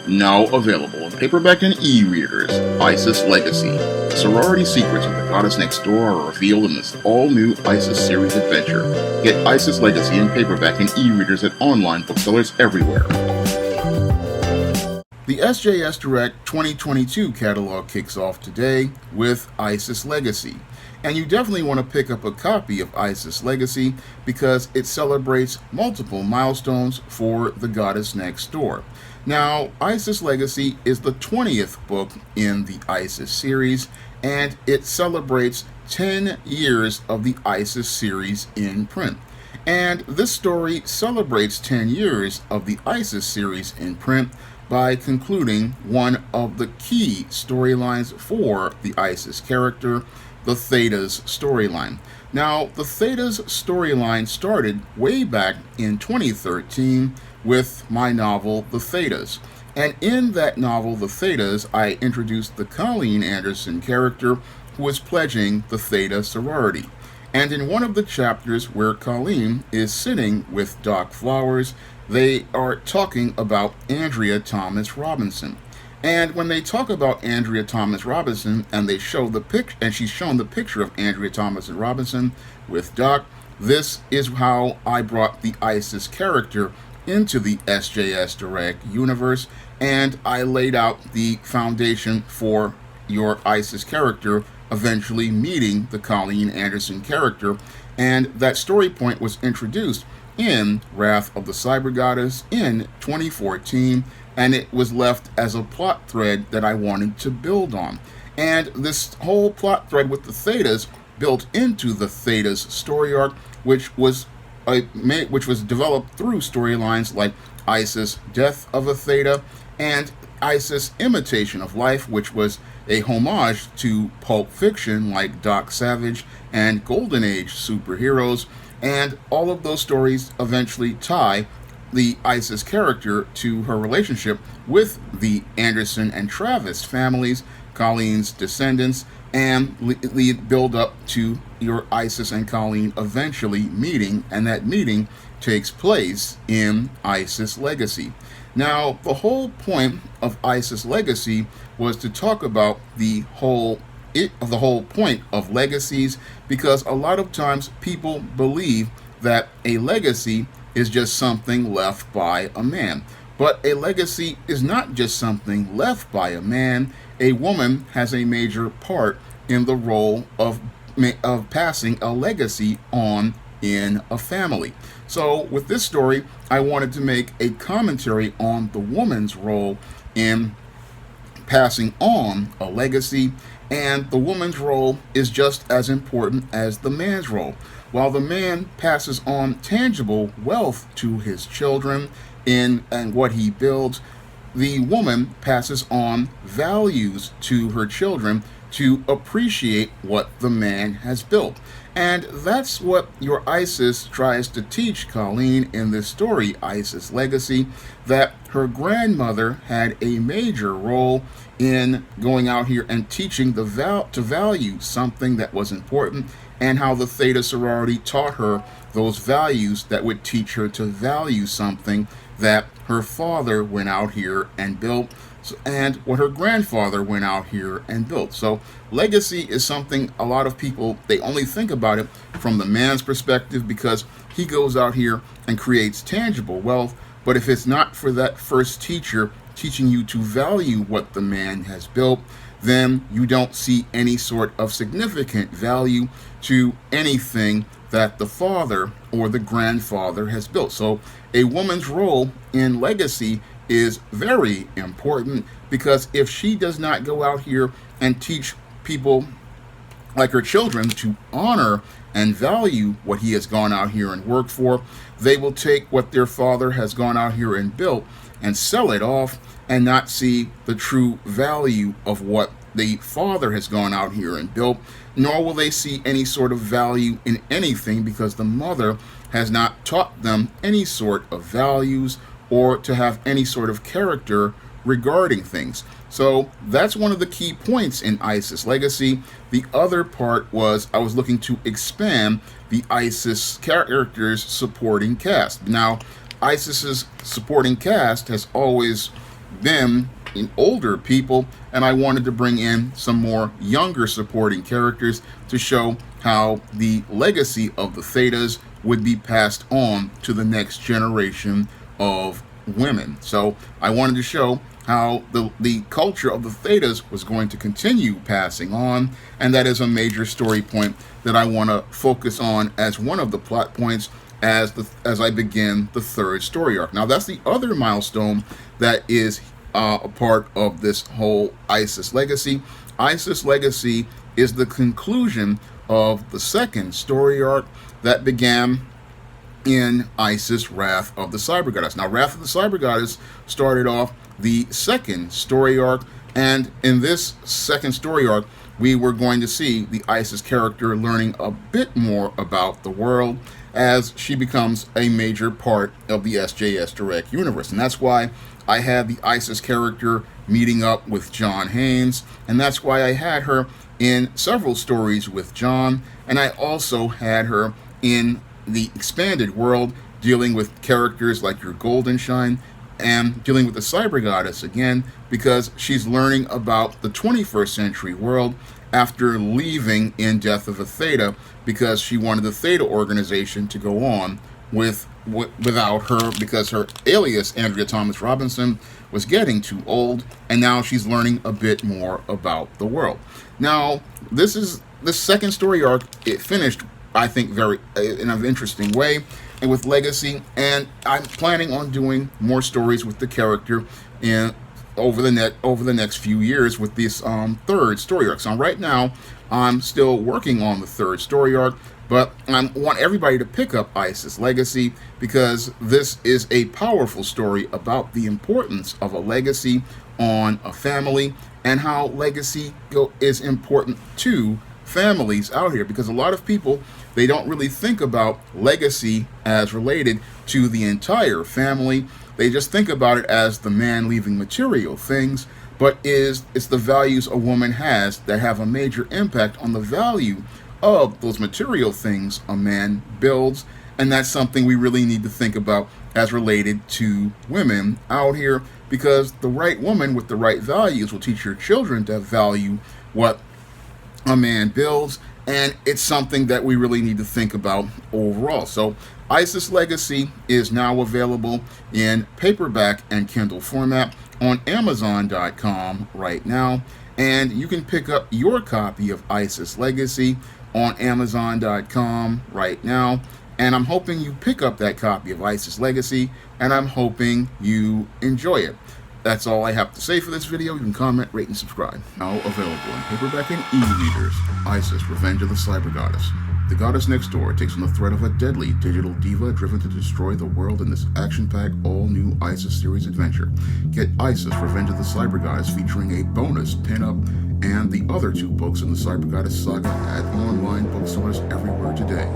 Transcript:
Now available in paperback and e-readers, Isis Legacy. The sorority secrets of the goddess next door are revealed in this all-new Isis series adventure. Get Isis Legacy in paperback and e-readers at online booksellers everywhere. The SJS Direct 2022 catalog kicks off today with Isis Legacy. And you definitely want to pick up a copy of Isis Legacy because it celebrates multiple milestones for the goddess next door. Now, Isis Legacy is the 20th book in the Isis series, and it celebrates 10 years of the Isis series in print. And this story celebrates 10 years of the Isis series in print by concluding one of the key storylines for the Isis character, the Thedas storyline. Now, the Thedas storyline started way back in 2013 with my novel, The Thedas. And in that novel, The Thedas, I introduced the Colleen Anderson character who was pledging the Theta sorority. And in one of the chapters where Colleen is sitting with Doc Flowers, they are talking about Andrea Thomas Robinson. And when they talk about Andrea Thomas Robinson and they show the picture, and she's shown the picture of Andrea Thomas Robinson with Doc, this is how I brought the Isis character into the SJS Direct universe, and I laid out the foundation for your Isis character eventually meeting the Colleen Anderson character, and that story point was introduced in Wrath of the Cyber Goddess in 2014, and it was left as a plot thread that I wanted to build on. And this whole plot thread with the Thedas built into the Thedas story arc, which was developed through storylines like Isis Death of a Theta and Isis Imitation of Life, which was a homage to Pulp Fiction like Doc Savage and Golden Age superheroes, and all of those stories eventually tie the Isis character to her relationship with the Anderson and Travis families, Colleen's descendants, and lead build up to your Isis and Colleen eventually meeting, and that meeting takes place in Isis Legacy. Now, the whole point of Isis Legacy was to talk about the whole point of legacies, because a lot of times people believe that a legacy is just something left by a man. But a legacy is not just something left by a man. A woman has a major part in the role of passing a legacy on in a family. So with this story, I wanted to make a commentary on the woman's role in passing on a legacy, and the woman's role is just as important as the man's role. While the man passes on tangible wealth to his children and what he builds, the woman passes on values to her children to appreciate what the man has built. And that's what your Isis tries to teach Colleen in this story, Isis Legacy, that her grandmother had a major role in going out here and teaching to value something that was important, and how the Theta sorority taught her those values that would teach her to value something that her father went out here and built, and what her grandfather went out here and built. So legacy is something a lot of people, they only think about it from the man's perspective because he goes out here and creates tangible wealth. But if it's not for that first teacher teaching you to value what the man has built, then you don't see any sort of significant value to anything that the father or the grandfather has built. So a woman's role in legacy is very important, because if she does not go out here and teach people like her children to honor and value what he has gone out here and worked for, they will take what their father has gone out here and built and sell it off and not see the true value of what the father has gone out here and built, nor will they see any sort of value in anything because the mother has not taught them any sort of values or to have any sort of character regarding things. So that's one of the key points in Isis Legacy. The other part was I was looking to expand the Isis characters' supporting cast. Now, Isis's supporting cast has always them in older people, and I wanted to bring in some more younger supporting characters to show how the legacy of the Thetas would be passed on to the next generation of women. So I wanted to show how the culture of the Thetas was going to continue passing on, and that is a major story point that I want to focus on as one of the plot points as I begin the third story arc. Now that's the other milestone that is a part of this whole Isis Legacy. Isis Legacy is the conclusion of the second story arc that began in Isis Wrath of the Cyber Goddess. Now, Wrath of the Cyber Goddess started off the second story arc, and in this second story arc, we were going to see the Isis character learning a bit more about the world as she becomes a major part of the SJS Direct universe. And that's why I had the Isis character meeting up with John Haynes, and that's why I had her in several stories with John, and I also had her in the expanded world dealing with characters like your Goldenshine and dealing with the Cyber Goddess again, because she's learning about the 21st century world after leaving in Death of a Theta, because she wanted the Theta organization to go on without her, because her alias, Andrea Thomas Robinson, was getting too old, and now she's learning a bit more about the world. Now, this second story arc, it finished, I think, very in an interesting way, and with Legacy, and I'm planning on doing more stories with the character over the next few years with this third story arc. So right now, I'm still working on the third story arc, but I want everybody to pick up Isis Legacy, because this is a powerful story about the importance of a legacy on a family, and how legacy is important to families out here, because a lot of people, they don't really think about legacy as related to the entire family. They just think about it as the man leaving material things, but it's the values a woman has that have a major impact on the value of those material things a man builds. And that's something we really need to think about as related to women out here, because the right woman with the right values will teach your children to value what a man builds, and it's something that we really need to think about overall. So Isis Legacy is now available in paperback and Kindle format on Amazon.com right now, and you can pick up your copy of Isis Legacy on Amazon.com right now. And I'm hoping you pick up that copy of Isis Legacy, and I'm hoping you enjoy it. That's all I have to say for this video. You can comment, rate, and subscribe. Now available in paperback and e-readers, Isis, Revenge of the Cyber Goddess. The goddess next door takes on the threat of a deadly digital diva driven to destroy the world in this action-packed, all-new Isis series adventure. Get Isis, Revenge of the Cyber Goddess, featuring a bonus pin-up and the other 2 books in the Cyber Goddess saga at online booksellers everywhere today.